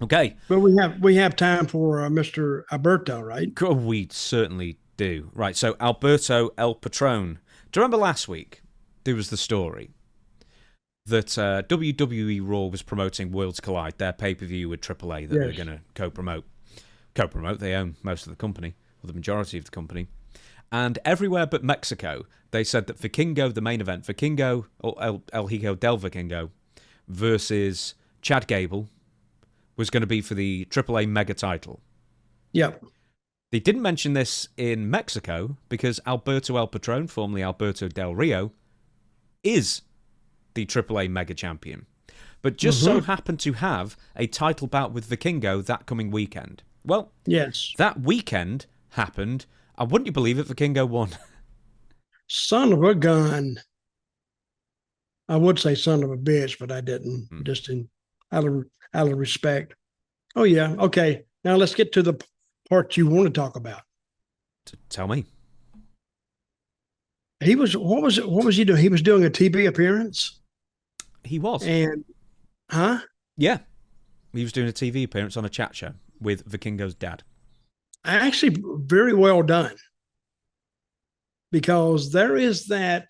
Okay. But we have time for Mr. Alberto, right? We certainly do. Right, so Alberto El Patron. Do you remember last week there was the story that WWE Raw was promoting Worlds Collide, their pay-per-view with AAA that they're Yes. going to co-promote. Co-promote, they own most of the company, or the majority of the company. And everywhere but Mexico, they said that Vikingo, the main event, Vikingo, or El Hijo del Vikingo, versus Chad Gable, was going to be for the AAA Mega title. Yep. They didn't mention this in Mexico because Alberto El Patron, formerly Alberto Del Rio, is the AAA Mega Champion, but just so Mm-hmm. happened to have a title bout with Vikingo that coming weekend. Well, Yes. that weekend happened, and wouldn't you believe it, Vikingo won. Son of a gun. I would say son of a bitch, but I didn't. Just in out of respect. Oh yeah. Okay. Now let's get to the part you want to talk about. Tell me. He was what was he doing? He was doing a TV appearance. He was. And huh? Yeah. He was doing a TV appearance on a chat show with Vikingo's dad. Actually very well done. Because there is that.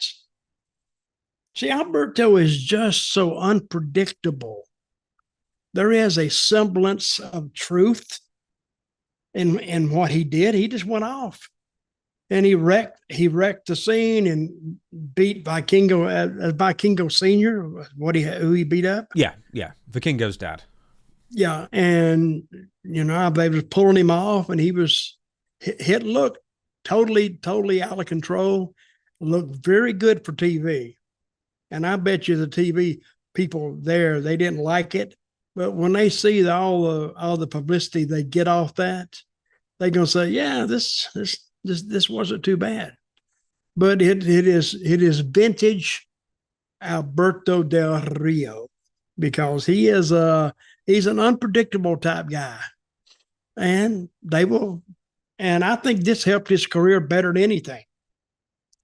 See, Alberto is just so unpredictable. There is a semblance of truth in what he did. He just went off and he wrecked the scene and beat Vikingo as Vikingo Senior. Who he beat up? Yeah, yeah. Vikingo's dad. Yeah, and they was pulling him off, and he was hit. Look, totally out of control. Looked very good for TV, and I bet you the TV people there they didn't like it, but when they see all the publicity they get off that, they're gonna say, yeah, this wasn't too bad. But it is vintage Alberto Del Rio because he's an unpredictable type guy, and they will. And I think this helped his career better than anything.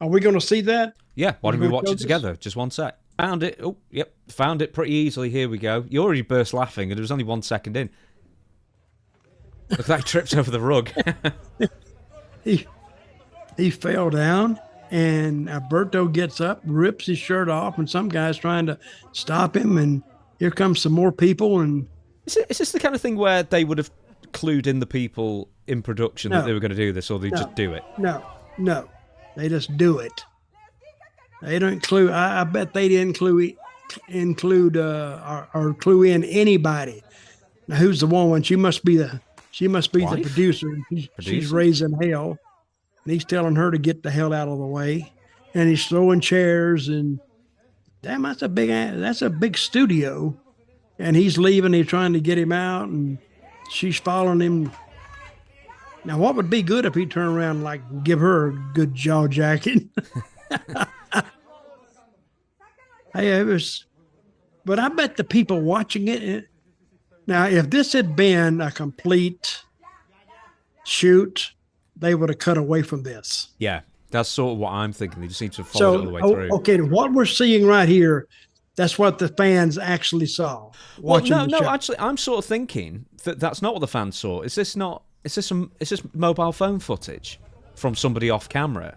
Are we going to see that? Yeah, why Are you don't we going to watch show it this? together? Just one sec. Found it. Oh, yep. Found it pretty easily. Here we go. You already burst laughing, and it was only 1 second in. Look, that tripped over the rug. He he fell down, and Alberto gets up, rips his shirt off, and some guy's trying to stop him. And here comes some more people. And Is this the kind of thing where they would have clued in the people in production that they no, were going to do this, or they just no, do it? no, no, they just do it. They don't include. I bet they didn't include or clue in anybody. Now, who's the woman? She must be the Wife? producer. She's Producer? raising hell, and he's telling her to get the hell out of the way. And he's throwing chairs, and damn, that's a big studio. And he's leaving. He's trying to get him out, and she's following him. Now, what would be good if he turned around and like give her a good jaw jacking? Hey, it was, but I bet the people watching it. Now, if this had been a complete shoot, they would have cut away from this. Yeah, that's sort of what I'm thinking. They just need to have followed it all So, the way through. okay, what we're seeing right here, that's what the fans actually saw Well, watching no, the no. show. Actually, I'm sort of thinking that that's not what the fans saw. Is this not? Is this mobile phone footage from somebody off camera?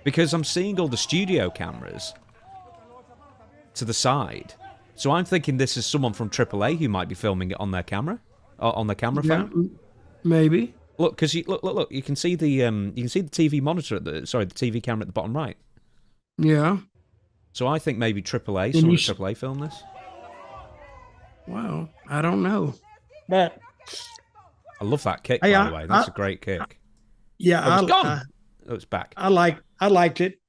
Because I'm seeing all the studio cameras to the side. So I'm thinking this is someone from AAA who might be filming it on their camera, on their camera Yeah, phone. maybe. Look, because look. You can see the TV monitor at the TV camera at the bottom right. Yeah. So I think maybe AAA, And someone at AAA filmed this. well, I don't know. But I love that kick, hey, by the way. That's a great kick. yeah, Oh, it's gone. Oh, it's back. I liked it.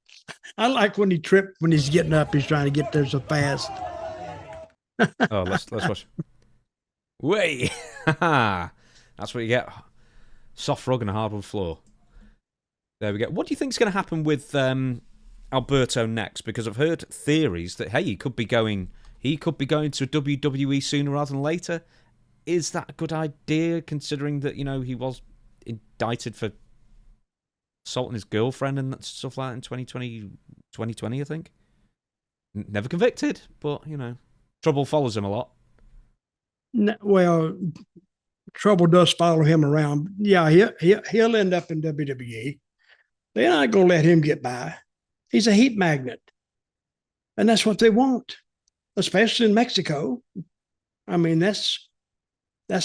I like when he tripped when he's getting up. He's trying to get there so fast. Oh, let's watch. Way, that's what you get. Soft rug and a hardwood floor. There we go. What do you think's going to happen with Alberto next? Because I've heard theories that he could be going to WWE sooner rather than later. Is that a good idea, considering that he was indicted for assaulting his girlfriend and stuff like that in 2020, I think. Never convicted, but trouble follows him a lot. Well, trouble does follow him around. Yeah, he'll end up in WWE. They're not going to let him get by. He's a heat magnet, and that's what they want, especially in Mexico. I mean, that's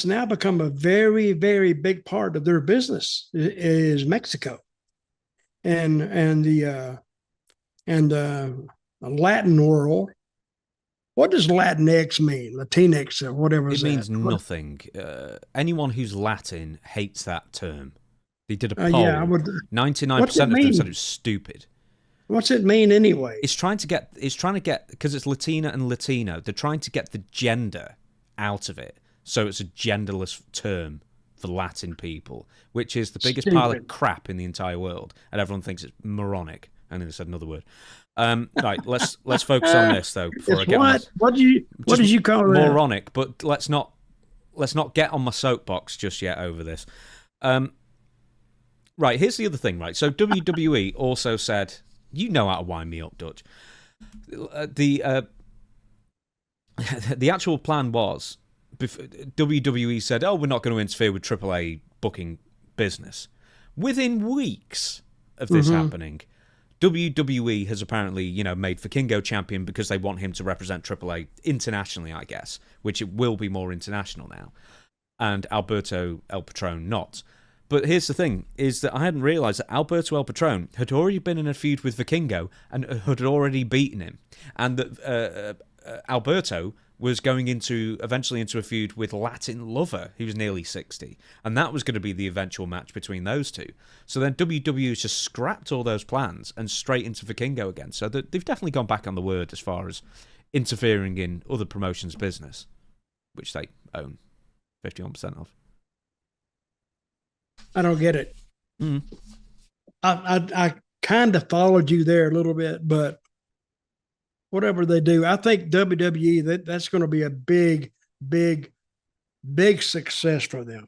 now become a very, very big part of their business is Mexico, and the Latin world. What does Latinx mean? Latinx or whatever. It means nothing. Anyone who's Latin hates that term. They did a poll. Yeah, 99% of them said it was stupid. What's it mean anyway? It's trying to get because it's Latina and Latino. They're trying to get the gender out of it, so it's a genderless term for Latin people, which is the biggest pile of crap in the entire world, and everyone thinks it's moronic. And then I said another word. Right, let's focus on this though. Before I get what did you call that? Moronic, but let's not get on my soapbox just yet over this. Right, here's the other thing. Right, so WWE also said, you know how to wind me up, Dutch. The actual plan was, WWE said, "Oh, we're not going to interfere with AAA booking business." Within weeks of this happening, WWE has apparently, made Vikingo champion because they want him to represent AAA internationally, I guess, which it will be more international now, and Alberto El Patron not. But here's the thing, is that I hadn't realised that Alberto El Patron had already been in a feud with Vikingo and had already beaten him, and that Alberto was going eventually into a feud with Latin Lover, who was nearly 60, and that was going to be the eventual match between those two. So then WWE just scrapped all those plans and straight into Vikingo again. So they've definitely gone back on the word as far as interfering in other promotions' business, which they own 51% of. I don't get it. I kind of followed you there a little bit, but whatever they do, I think WWE that's going to be a big, big, big success for them.